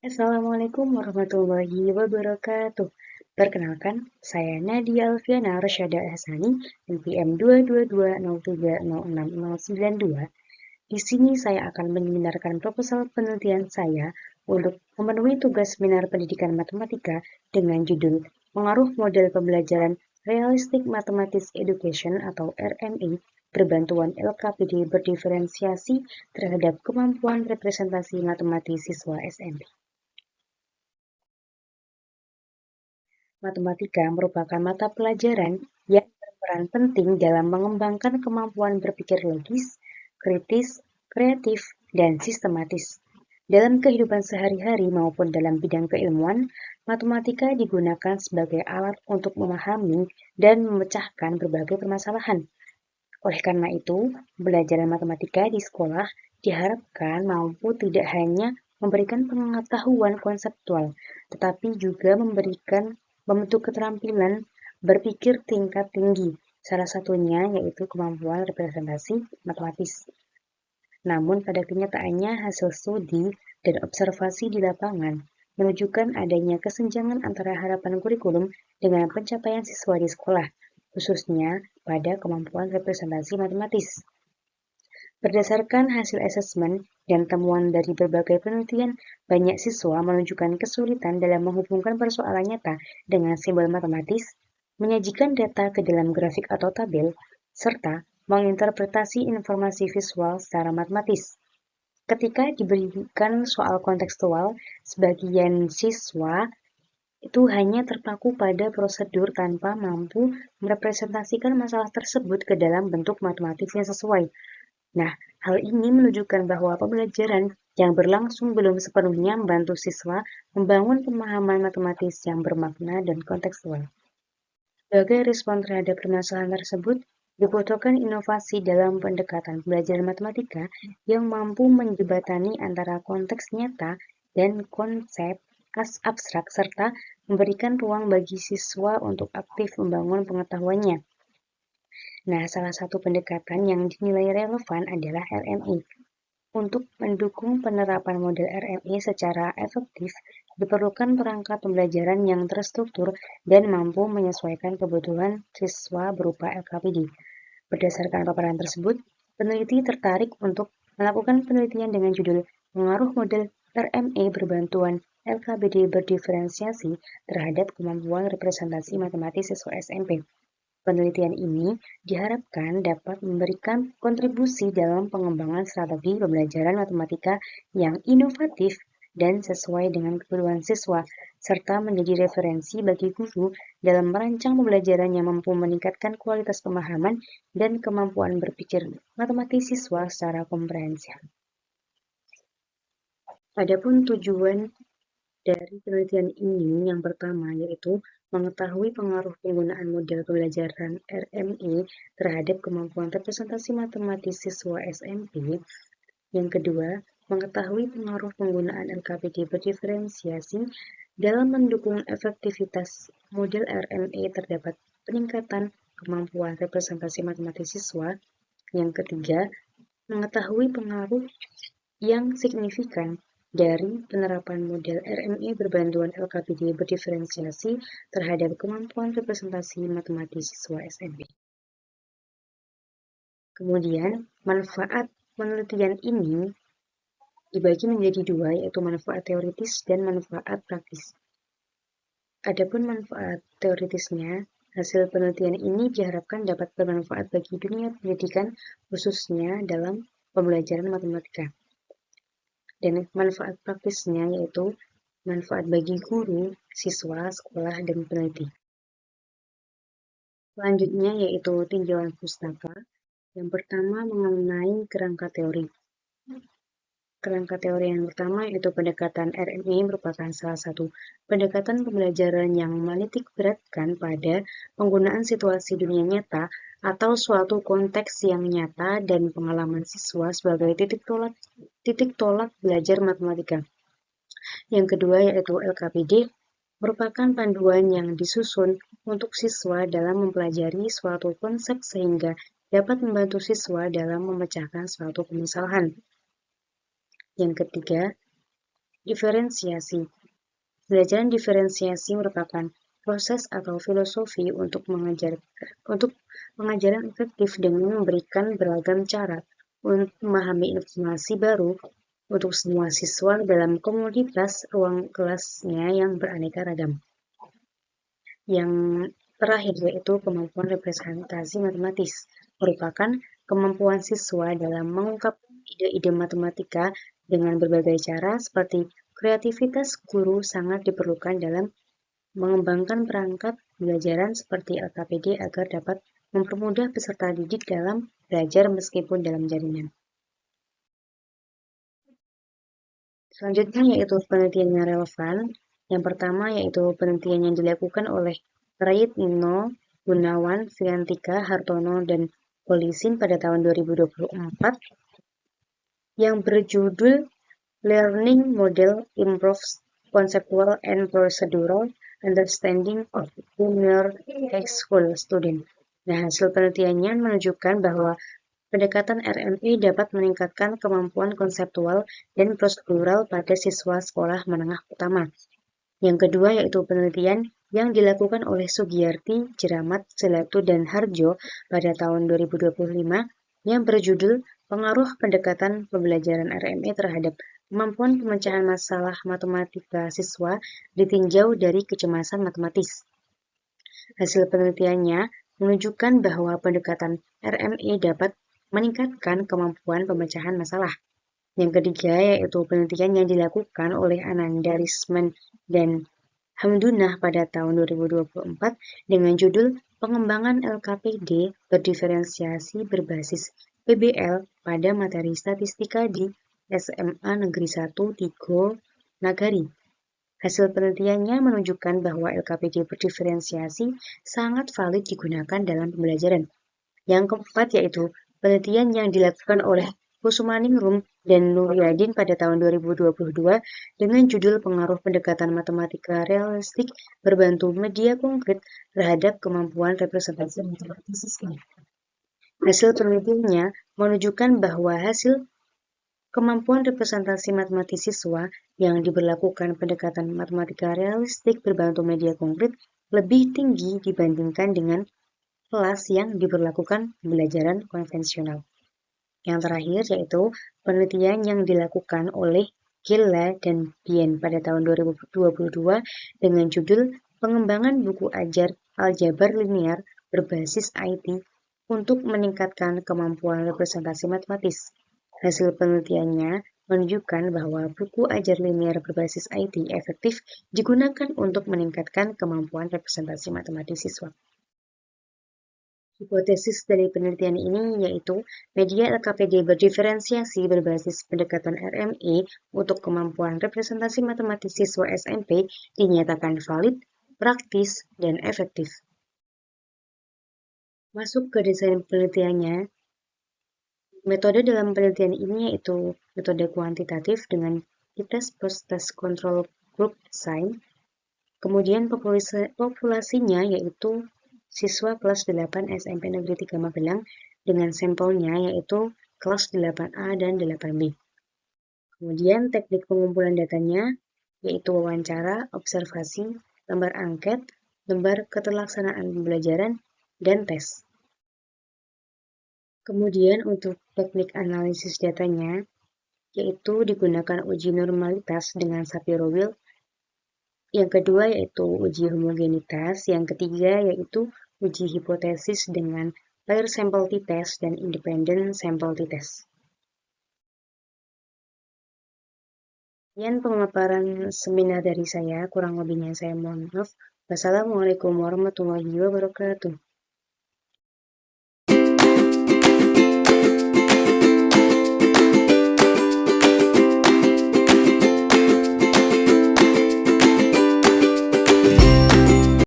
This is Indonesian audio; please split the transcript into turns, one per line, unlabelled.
Assalamualaikum warahmatullahi wabarakatuh. Perkenalkan, saya Nadia Alfiana Rasyada Hasani, NPM 22203060092. Di sini saya akan membenarkan proposal penelitian saya untuk memenuhi tugas seminar pendidikan matematika dengan judul Pengaruh Model Pembelajaran Realistic Mathematics Education atau RME berbantuan LKPD berdiferensiasi terhadap kemampuan representasi matematis siswa SMP. Matematika merupakan mata pelajaran yang berperan penting dalam mengembangkan kemampuan berpikir logis, kritis, kreatif, dan sistematis. Dalam kehidupan sehari-hari maupun dalam bidang keilmuan, matematika digunakan sebagai alat untuk memahami dan memecahkan berbagai permasalahan. Oleh karena itu, belajar matematika di sekolah diharapkan mampu tidak hanya memberikan pengetahuan konseptual, tetapi juga membentuk keterampilan berpikir tingkat tinggi, salah satunya yaitu kemampuan representasi matematis. Namun pada kenyataannya hasil studi dan observasi di lapangan menunjukkan adanya kesenjangan antara harapan kurikulum dengan pencapaian siswa di sekolah, khususnya pada kemampuan representasi matematis. Berdasarkan hasil asesmen dan temuan dari berbagai penelitian, banyak siswa menunjukkan kesulitan dalam menghubungkan persoalan nyata dengan simbol matematis, menyajikan data ke dalam grafik atau tabel, serta menginterpretasi informasi visual secara matematis. Ketika diberikan soal kontekstual, sebagian siswa itu hanya terpaku pada prosedur tanpa mampu merepresentasikan masalah tersebut ke dalam bentuk matematis yang sesuai. Nah, hal ini menunjukkan bahwa pembelajaran yang berlangsung belum sepenuhnya membantu siswa membangun pemahaman matematis yang bermakna dan kontekstual. Sebagai respon terhadap permasalahan tersebut, dibutuhkan inovasi dalam pendekatan pembelajaran matematika yang mampu menjembatani antara konteks nyata dan konsep abstrak serta memberikan ruang bagi siswa untuk aktif membangun pengetahuannya. Nah, salah satu pendekatan yang dinilai relevan adalah RMI. Untuk mendukung penerapan model RMI secara efektif, diperlukan perangkat pembelajaran yang terstruktur dan mampu menyesuaikan kebutuhan siswa berupa LKPD. Berdasarkan paparan tersebut, peneliti tertarik untuk melakukan penelitian dengan judul Pengaruh Model RMI Berbantuan LKPD Berdiferensiasi terhadap Kemampuan Representasi Matematis Siswa SMP. Penelitian ini diharapkan dapat memberikan kontribusi dalam pengembangan strategi pembelajaran matematika yang inovatif dan sesuai dengan kebutuhan siswa, serta menjadi referensi bagi guru dalam merancang pembelajaran yang mampu meningkatkan kualitas pemahaman dan kemampuan berpikir matematis siswa secara komprehensif. Adapun tujuan dari penelitian ini yang pertama yaitu mengetahui pengaruh penggunaan model pembelajaran RMI terhadap kemampuan representasi matematis siswa SMP. Yang kedua, mengetahui pengaruh penggunaan LKPD berdiferensiasi dalam mendukung efektivitas model RMI terdapat peningkatan kemampuan representasi matematis siswa. Yang ketiga, mengetahui pengaruh yang signifikan dari penerapan model RMI berbantuan LKPD berdiferensiasi terhadap kemampuan representasi matematis siswa SMP. Kemudian, manfaat penelitian ini dibagi menjadi dua, yaitu manfaat teoritis dan manfaat praktis. Adapun manfaat teoritisnya, hasil penelitian ini diharapkan dapat bermanfaat bagi dunia pendidikan, khususnya dalam pembelajaran matematika. Dan manfaat praktisnya yaitu manfaat bagi guru, siswa, sekolah, dan peneliti. Selanjutnya yaitu tinjauan pustaka. Yang pertama mengenai kerangka teori. Kerangka teori yang pertama yaitu pendekatan RMI merupakan salah satu pendekatan pembelajaran yang menitik beratkan pada penggunaan situasi dunia nyata atau suatu konteks yang nyata dan pengalaman siswa sebagai titik tolak belajar matematika. Yang kedua yaitu LKPD merupakan panduan yang disusun untuk siswa dalam mempelajari suatu konsep sehingga dapat membantu siswa dalam memecahkan suatu permasalahan. Yang ketiga, Diferensiasi. Pembelajaran diferensiasi merupakan proses atau filosofi untuk pengajaran efektif dengan memberikan beragam cara untuk memahami informasi baru untuk semua siswa dalam komunitas ruang kelasnya yang beraneka ragam. Yang terakhir yaitu kemampuan representasi matematis, merupakan kemampuan siswa dalam mengungkapkan ide-ide matematika dengan berbagai cara seperti kreativitas guru sangat diperlukan dalam mengembangkan perangkat pembelajaran seperti LKPD agar dapat mempermudah peserta didik dalam belajar meskipun dalam jaringan. Selanjutnya yaitu penelitian yang relevan. Yang pertama yaitu penelitian yang dilakukan oleh Prayitno, Gunawan, Fiantika, Hartono, dan Polisin pada tahun 2024 yang berjudul Learning Model Improves Conceptual and Procedural Understanding of Junior High School Student. Nah, hasil penelitiannya menunjukkan bahwa pendekatan RMI dapat meningkatkan kemampuan konseptual dan prosedural pada siswa sekolah menengah utama. Yang kedua yaitu penelitian yang dilakukan oleh Sugiyarti, Jeramat, Selatu, dan Harjo pada tahun 2025 yang berjudul Pengaruh Pendekatan Pembelajaran RMI terhadap Kemampuan Pemecahan Masalah Matematika Siswa ditinjau dari kecemasan matematis. Hasil penelitiannya menunjukkan bahwa pendekatan RMI dapat meningkatkan kemampuan pemecahan masalah. Yang ketiga yaitu penelitian yang dilakukan oleh Ananda Risman dan Hamdunah pada tahun 2024 dengan judul Pengembangan LKPD Berdiferensiasi Berbasis PBL pada Materi Statistika di SMA Negeri 1 Tigo Nagari. Hasil penelitiannya menunjukkan bahwa LKPD berdiferensiasi sangat valid digunakan dalam pembelajaran. Yang keempat yaitu penelitian yang dilakukan oleh Kusumaningrum dan Nuryadin pada tahun 2022 dengan judul Pengaruh Pendekatan Matematika Realistik Berbantu Media Konkret terhadap Kemampuan Representasi Matematis Siswa. Hasil penelitiannya menunjukkan bahwa hasil kemampuan representasi matematis siswa yang diberlakukan pendekatan matematika realistik berbantu media konkret lebih tinggi dibandingkan dengan kelas yang diberlakukan pembelajaran konvensional. Yang terakhir yaitu penelitian yang dilakukan oleh Gilla dan Bien pada tahun 2022 dengan judul Pengembangan Buku Ajar Aljabar Linear Berbasis IT untuk meningkatkan kemampuan representasi matematis. Hasil penelitiannya menunjukkan bahwa buku ajar linear berbasis IT efektif digunakan untuk meningkatkan kemampuan representasi matematis siswa. Hipotesis dari penelitian ini yaitu media LKPD berdiferensiasi berbasis pendekatan RMI untuk kemampuan representasi matematis siswa SMP dinyatakan valid, praktis, dan efektif. Masuk ke desain penelitiannya, metode dalam penelitian ini yaitu metode kuantitatif dengan tes post test control group design. Kemudian populasinya yaitu siswa kelas 8 SMP Negeri 3 Magelang dengan sampelnya yaitu kelas 8A dan 8B. Kemudian teknik pengumpulan datanya yaitu wawancara, observasi, lembar angket, lembar keterlaksanaan pembelajaran, dan tes. Kemudian untuk teknik analisis datanya yaitu digunakan uji normalitas dengan Shapiro-Wilk. Yang kedua yaitu uji homogenitas, yang ketiga yaitu uji hipotesis dengan pair sample t-test dan independent sample t-test. Sekian pemaparan seminar dari saya, kurang lebihnya saya mohon maaf. Wassalamualaikum warahmatullahi wabarakatuh.